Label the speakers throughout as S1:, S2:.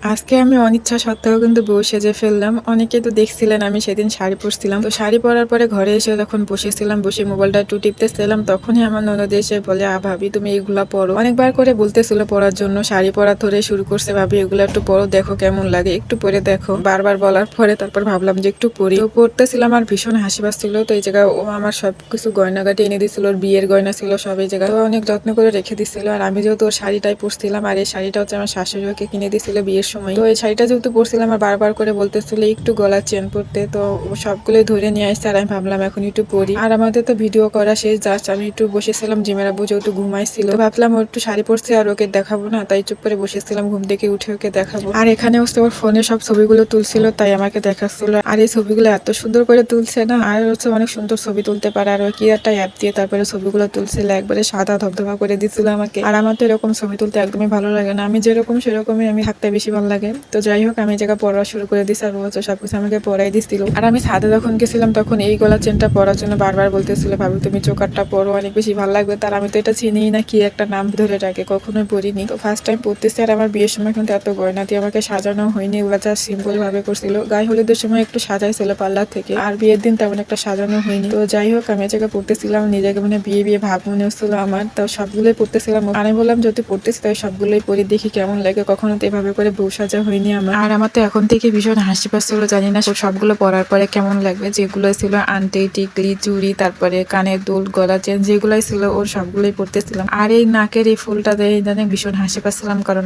S1: আজকে আমি অনিচ্ছা সত্ত্বেও কিন্তু বউ সেজে ফেললাম। অনেকে তো দেখছিলেন আমি সেদিন শাড়ি পরছিলাম। তো শাড়ি পরার পরে ঘরে এসে যখন বসেছিলাম, বসে মোবাইলটা একটু টিপতেছিলাম, তখনই আমার ননদ এসে বলে, ভাবি তুমি এগুলা পরো। অনেকবার করে বলতেছিল পরার জন্য, শাড়ি পরা ধরে শুরু করছে, ভাবি এগুলা একটু পরো, দেখো কেমন লাগে, একটু পরে দেখো। বারবার বলার পরে তারপর ভাবলাম যে একটু পরি। তো পরতেছিলাম আর ভীষণ হাসি পাচ্ছিল। তো এই জায়গায় ও আমার সবকিছু গয়নাগাটি এনে দিছিল, ওর বিয়ের গয়না ছিল সব এই জায়গায়। তো অনেক যত্ন করে রেখে দিচ্ছিল। আর আমি যেহেতু ওর শাড়িটাই পরছিলাম, আর এই শাড়িটা হচ্ছে আমার শাশুড়ি ওকে কিনে দিছিল বিয়ের সময়। তো এই শাড়িটা যেহেতু পরছিলাম আর বারবার করে বলতেছিল একটু গলার চেন পরতে, তো সবগুলোই ধরে নিয়ে আসছে। আর আমি ভাবলাম এখন একটু পরি। আর আমাদের তো ভিডিও করা শেষ, জাস্ট আমি একটু বসেছিলাম। জিমের আব্বু যেহেতু ঘুমাইছিল, তো ভাবলাম ও একটু শাড়ি পরছে আর ওকে দেখাবো না, তাই চুপ করে বসেছিলাম। ঘুম থেকে উঠে ওকে দেখাবো। আর এখানে হচ্ছে ওর ফোনে সব ছবিগুলো তুলছিল, তাই আমাকে দেখাচ্ছিল। আর এই ছবিগুলো এত সুন্দর করে তুলছে না, আর হচ্ছে অনেক সুন্দর ছবি তুলতে পারে। আর ওই কি একটা অ্যাপ দিয়ে তারপরে ছবিগুলো তুলছিল, একবারে সাদা ধবধবা করে দিছিল আমাকে। আর আমার তো এরকম ছবি তুলতে একদমই ভালো লাগে না, আমি যেরকম সেরকমই আমি থাকতে বেশি ভালো লাগে। তো যাই হোক, আমি এই জায়গা পড়া শুরু করে দিছি আর ও হচ্ছে সবকিছু আমাকে পড়াই দিছিল। আর আমি ছাদে যখন গেছিলাম তখন এই গলা চেনটা পরার জন্য বারবার বলতেছিল, ভাবি তুমি চোকারটা পরো, অনেক বেশি ভালো লাগবে। তার আমি তো এটা চিনি না, কি একটা নাম ধরে রাখে, কখনোই পরিনি। তো ফার্স্ট টাইম পড়তেছি। আর আমার বিয়ের সময় কিন্তু এত গয়না দিয়ে আমাকে সাজানো হয়নি, ওরা যা সিম্পল ভাবে করছিল। গায়ে হলুদের সময় একটু সাজাইছিল পার্লার থেকে, আর বিয়ের দিন তেমন একটা সাজানো হয়নি। তো যাই হোক, আমি এই জায়গায় পড়তেছিলাম, নিজেকে মানে বিয়ে বিয়ে ভাব মনে হচ্ছিল আমার। তো সবগুলোই পড়তেছিলাম। আর আমি বললাম যদি পড়তেছি তাই সবগুলোই পরি, দেখি কেমন লাগে। কখনো তো এভাবে করে বউ সাজা হয়নি আমার। আর আমার তো এখন থেকে ভীষণ হাসি পাচ্ছিল, জানি না সবগুলো পরার পরে কেমন লাগবে। যেগুলো ছিল আন্টি, টিকলি, চুড়ি, তারপরে কানের দুল, গলা চেন, যেগুলাই ছিল ওর সবগুলোই পরতেছিলাম। আর এই নাকের এই ফুলটা দিয়ে ইদানিং ভীষণ হাসি পাচ্ছিলাম, কারণ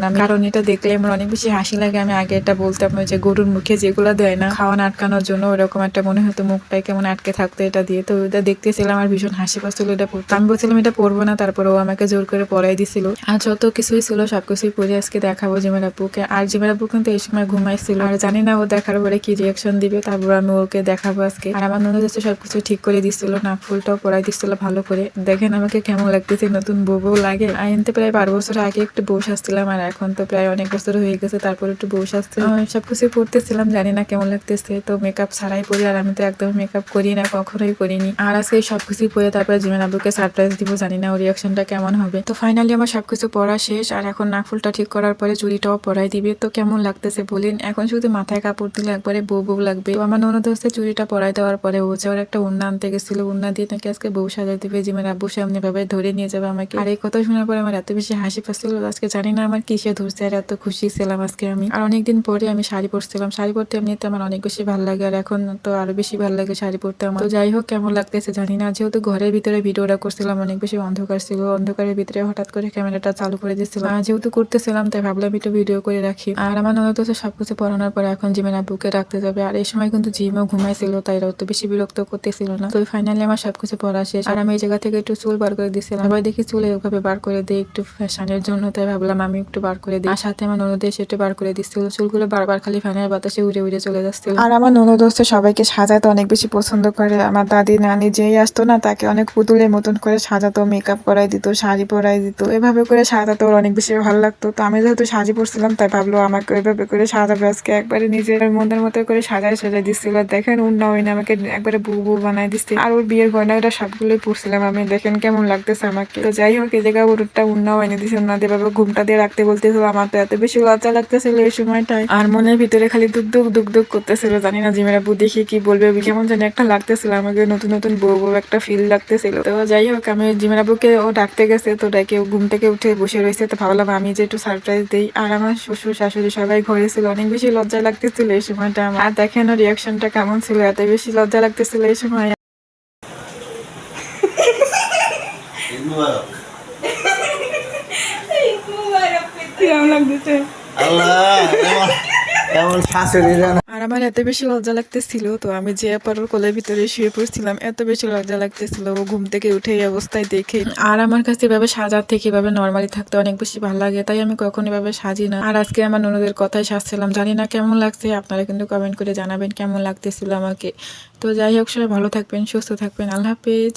S1: এটা দেখলে আমার অনেক বেশি হাসি লাগে। আমি আগে এটা বলতাম, ওই যে গরুর মুখে যেগুলো দেয় না খাওয়ান আটকানোর জন্য, ওরকম একটা মনে হতো, মুখটাই কেমন আটকে থাকতো এটা দিয়ে। তো ওটা দেখতেছিলাম আর ভীষণ হাসি পাচ্ছিল এটা পড়তে। আমি বলছিলাম এটা পরবো না, তারপরে ও আমাকে জোর করে পরাই দিছিল। আর যত কিছুই ছিল সবকিছুই পরে আজকে দেখাবো জিমের আব্বুকে। আর জিমের আব্বু কিন্তু এই সময় ঘুমাইছিল, আর জানি না ও দেখার পরে কি রিয়াকশন দিবে। তারপর আমি ওকে দেখাবো আজকে। আর আমার ননদ হচ্ছে সবকিছু ঠিক করে দিচ্ছিল, নাক ফুলটাও পরাই দিচ্ছিল ভালো করে। দেখেন আমাকে কেমন লাগতেছে, নতুন বউ বউ লাগে। আনতে প্রায় 12 বছর আগে একটু বউ সাজছিলাম, আর এখন তো প্রায় অনেক বছর হয়ে গেছে, তারপর একটু বউ সাজতে সবকিছু পড়তেছিলাম, জানি না কেমন লাগতেছে। তো মেকআপ ছাড়াই পরি, আর আমি তো একদম মেকআপ করি না, কখনোই করিনি। আর আজকে সবকিছু পরে তারপরে জিমেন আব্বুকে সারপ্রাইজ দিব, জানি না ওর রিয়াকশনটা কেমন হবে। তো ফাইনালি আমার সবকিছু পড়া শেষ, আর এখন নাক ফুলটা ঠিক করার পরে চুড়িটাও পরাই দিবে। তো কেমন লাগতেছে বলেন, এখন শুধু মাথায় কাপড় দিলে একবারে বউ বউ লাগবে। তো আমার ননদ হচ্ছে চুড়িটা পরাই দেওয়ার পরে ও ওর একটা ওড়না আনতে গেছিল, ওড়না দিয়ে নাকি আজকে বউ সাজাই দিবে। জিমের আব্বু সামনে ভাবে ধরে নিয়ে যাবে আমাকে। আর এই কথা শোনার পরে আমার এত বেশি হাসি পাচ্ছিল, আজকে জানি না আমার কিসে ধরছে, আর এত খুশি ছিলাম আজকে আমি। আর অনেকদিন পরে আমি শাড়ি পরছিলাম, শাড়ি পরতে এমনিতে আমার অনেক বেশি ভালো লাগে, আর এখন তো আরো বেশি ভালো লাগে শাড়ি পরতে আমার। তো যাই হোক, কেমন লাগতেছে জানি না, যেহেতু ঘরের ভিতরে ভিডিওটা করছিলাম, অনেক বেশি অন্ধকার ছিল, অন্ধকারের ভিতরে হঠাৎ করে ক্যামেরাটা চালু করে দিচ্ছিলাম। যেহেতু করতেছিলাম তাই ভাবলাম একটু ভিডিও করে রাখি। আর আমার ননদ হচ্ছে সবকিছু পড়ানোর পরে এখন জিমের আব্বুকে রাখতে যাবে। আর এই সময় কিন্তু জিমও ঘুমাইছিল, তাই অত বেশি বিরক্ত করতেছিল না। তো ফাইনালি আমার সবকিছু পড়া শেষ, আর আমি এই জায়গা থেকে একটু চুল বার করে দিচ্ছিলাম। সবাই দেখি চুল এভাবে বার করে দিই একটু ফ্যাশনের জন্য, তাই ভাবলাম আমি একটু বার করে দিই। আর সাথে আমার ননদ এসে একটু বার করে দিচ্ছিল, চুলগুলো বারবার খালি ফ্যানের বাতাসে উড়ে উড়ে চলে যাচ্ছিল। আর আমার ননদ হচ্ছে সবাইকে সাজাতে অনেক বেশি পছন্দ করে। আমার দাদি নানি যেই আসতো না, তাকে অনেক পুতুলের মতন করে সাজাতো, মেকআপ করাই দিত, শাড়ি পরাই দিত, এভাবে করে সাজাতো, ওর অনেক বেশি ভালো লাগতো। তো আমি যেহেতু শাড়ি পরছিলাম, তাই ভাবলো আমাকে ওইভাবে করে সাজাবে আজকে, একবারে নিজের মনের মতো করে সাজাই সাজাই দিচ্ছিল। দেখেন উন্না হইনা আমাকে একবারে বউ বউ বানাই দিচ্ছে। আর ওর বিয়ের গয়নাটা সবগুলোই পরছিলাম আমি, দেখেন কেমন লাগতেছে আমাকে। তো যাই হোক, এই জায়গায় ওরটা উন্নাও এনে দিছে, উন্না দিয়ে ভাবে ঘুমটা দিয়ে রাখতে বলতেছিল। আমার তো এত বেশি লজ্জা লাগতেছিল এই সময়টায়, আর মনের ভিতরে খালি দুক দুক দুক দুক করতেছিল, জানি না জিমের আব্বু দেখি কি বলবে, কেমন যেন একটা লাগতেছিল আমাকে, নতুন নতুন বউ বউ একটা ফিল লাগতেছিল। তো যাই হোক, আমি জিমের আব্বুকে ও ডাকতে গেছে, তো ডাকে ও ঘুম থেকে উঠে বসে রয়েছে। তো ভাবলাম আমি যে একটু সারপ্রাইজ দিই। আর আমার শ্বশুর শাশুড়ি সবাই ঘরে ছিল, অনেক বেশি লজ্জা লাগতেছিল এই সময়টা আমার। আর দেখেন ওর রিয়াকশনটা কেমন ছিল, এত বেশি লজ্জা লাগতেছিল এই সময়। কিরম লাগতেছে আর আমার এত বেশি লজ্জা লাগতেছিল, তো আমি যে আপার কোলের ভিতরে শুয়ে পড়ছিলাম, এত বেশি লজ্জা লাগতেছিল ও ঘুম থেকে উঠে এই অবস্থায় দেখে। আর আমার কাছে এভাবে সাজার থেকে এভাবে নর্মালি থাকতে অনেক বেশি ভালো লাগে, তাই আমি কখনো এভাবে সাজি না। আর আজকে আমার ননদের কথাই সাজছিলাম, জানি না কেমন লাগছে, আপনারা কিন্তু কমেন্ট করে জানাবেন কেমন লাগতেছিল আমাকে। তো যাই হোক, সবাই ভালো থাকবেন, সুস্থ থাকবেন, আল্লাহ হাফেজ।